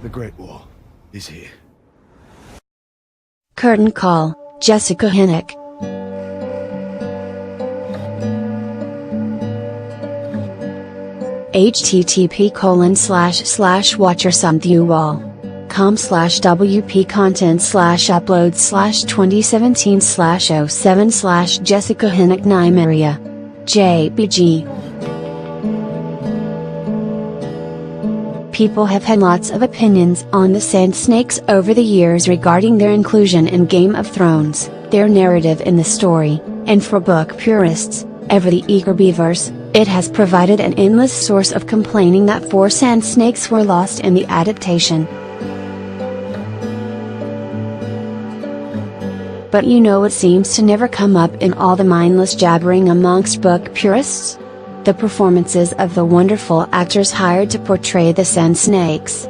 The Great Wall is here. Curtain call, Jessica Henwick. http://watchersomethewall.com/wp-content/uploads/2017/07/Jessica Henwick Nymeria. JPG. People have had lots of opinions on the Sand Snakes over the years regarding their inclusion in Game of Thrones, their narrative in the story, and for book purists, ever the eager beavers, it has provided an endless source of complaining that 4 sand snakes were lost in the adaptation. But you know what seems to never come up in all the mindless jabbering amongst book purists? The performances of the wonderful actors hired to portray the Sand Snakes.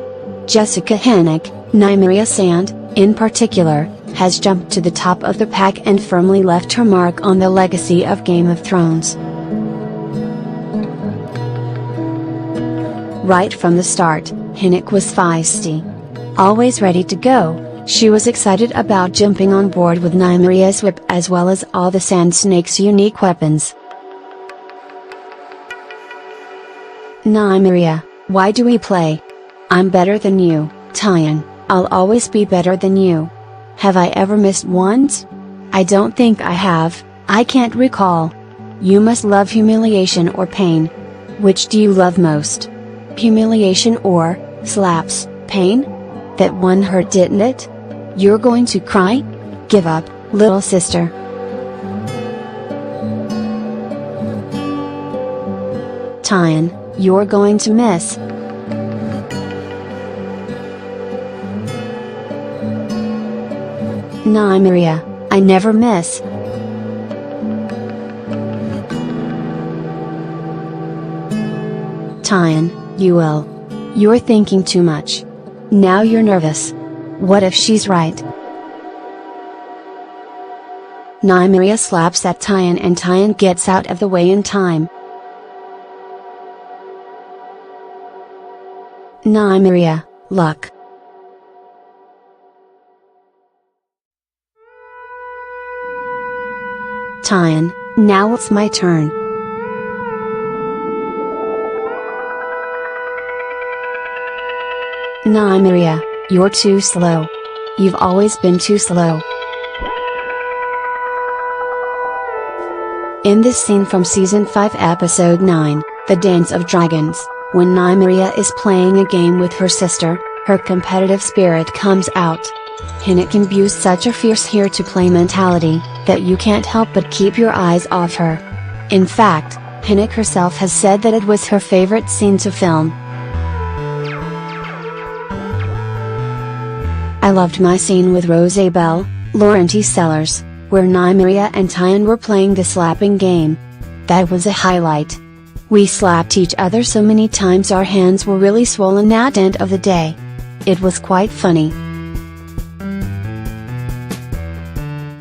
Jessica Henwick, Nymeria Sand, in particular, has jumped to the top of the pack and firmly left her mark on the legacy of Game of Thrones. Right from the start, Henwick was feisty. Always ready to go, she was excited about jumping on board with Nymeria's whip as well as all the Sand Snake's unique weapons. Nymeria, why do we play? I'm better than you, Tyon, I'll always be better than you. Have I ever missed once? I don't think I have, I can't recall. You must love humiliation or pain. Which do you love most? Humiliation or slaps, pain? That one hurt, didn't it? You're going to cry? Give up, little sister. Tyon, you're going to miss. Nymeria, I never miss. Tyon, you will. You're thinking too much. Now you're nervous. What if she's right? Nymeria slaps at Tyon and Tyon gets out of the way in time. Nymeria, luck. Tyon, now it's my turn. Nymeria, you're too slow. You've always been too slow. In this scene from Season 5 Episode 9, The Dance of Dragons, when Nymeria is playing a game with her sister, her competitive spirit comes out. Henwick imbues such a fierce here-to-play mentality, that you can't help but keep your eyes off her. In fact, Henwick herself has said that it was her favorite scene to film. I loved my scene with Rosabelle, Laurenti Sellers, where Nymeria and Tyon were playing the slapping game. That was a highlight. We slapped each other so many times our hands were really swollen at the end of the day. It was quite funny.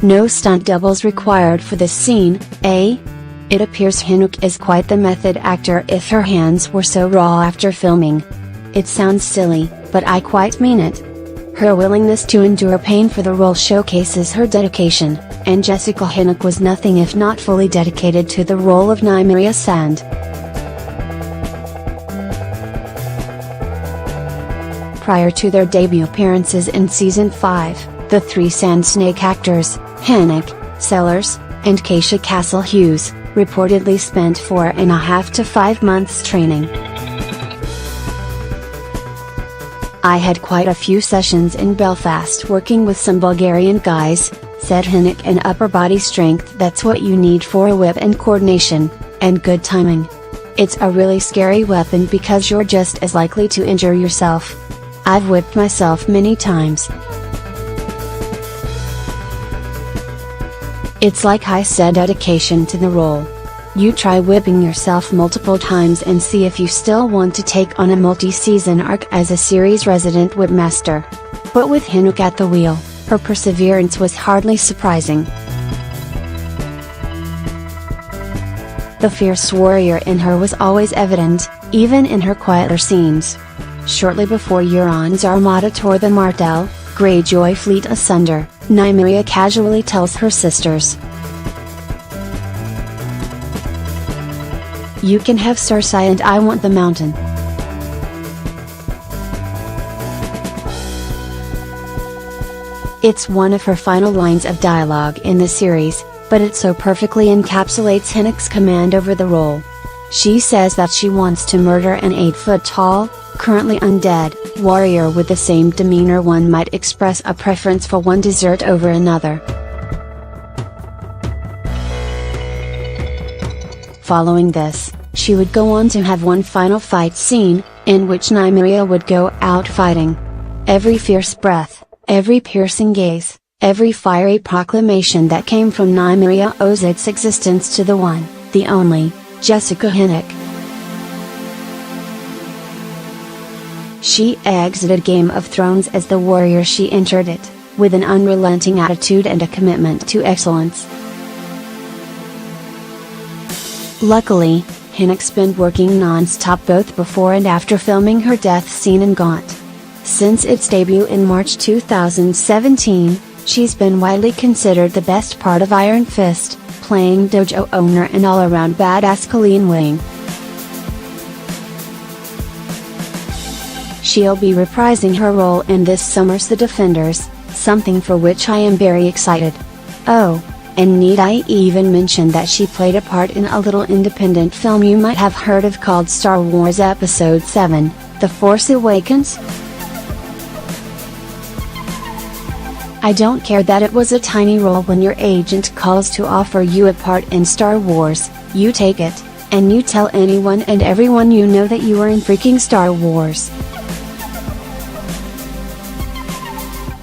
No stunt doubles required for this scene, eh? It appears Henwick is quite the method actor if her hands were so raw after filming. It sounds silly, but I quite mean it. Her willingness to endure pain for the role showcases her dedication, and Jessica Henwick was nothing if not fully dedicated to the role of Nymeria Sand. Prior to their debut appearances in Season 5, the 3 Sand Snake actors, Henwick, Sellers, and Keisha Castle Hughes, reportedly spent 4.5 to 5 months training. I had quite a few sessions in Belfast working with some Bulgarian guys, said Henwick, and upper body strength, that's what you need for a whip, and coordination, and good timing. It's a really scary weapon because you're just as likely to injure yourself. I've whipped myself many times. It's like I said, dedication to the role. You try whipping yourself multiple times and see if you still want to take on a multi-season arc as a series resident whipmaster. But with Henwick at the wheel, her perseverance was hardly surprising. The fierce warrior in her was always evident, even in her quieter scenes. Shortly before Euron's armada tore the Martell, Greyjoy fleet asunder, Nymeria casually tells her sisters, "You can have Cersei and I want the mountain." It's one of her final lines of dialogue in the series, but it so perfectly encapsulates Henwick's command over the role. She says that she wants to murder an 8-foot-tall, currently undead, warrior with the same demeanor one might express a preference for one dessert over another. Following this, she would go on to have one final fight scene, in which Nymeria would go out fighting. Every fierce breath, every piercing gaze, every fiery proclamation that came from Nymeria owes its existence to the one, the only, Jessica Henwick. She exited Game of Thrones as the warrior she entered it, with an unrelenting attitude and a commitment to excellence. Luckily, Henwick's been working non-stop both before and after filming her death scene in GOTS. Since its debut in March 2017, she's been widely considered the best part of Iron Fist, playing dojo owner and all-around badass Colleen Wing. She'll be reprising her role in this summer's The Defenders, something for which I am very excited. Oh, and need I even mention that she played a part in a little independent film you might have heard of called Star Wars Episode 7, The Force Awakens? I don't care that it was a tiny role. When your agent calls to offer you a part in Star Wars, you take it, and you tell anyone and everyone you know that you are in freaking Star Wars.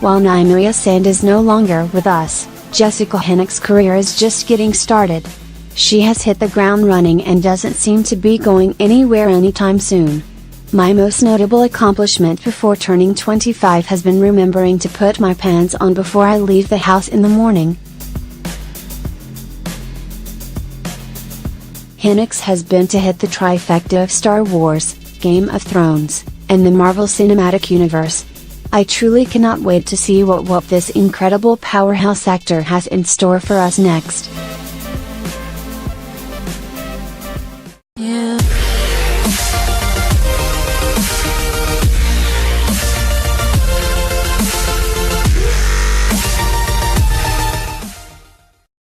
While Nymeria Sand is no longer with us, Jessica Henwick's career is just getting started. She has hit the ground running and doesn't seem to be going anywhere anytime soon. My most notable accomplishment before turning 25 has been remembering to put my pants on before I leave the house in the morning. Henwick's has been to hit the trifecta of Star Wars, Game of Thrones, and the Marvel Cinematic Universe. I truly cannot wait to see what this incredible powerhouse actor has in store for us next.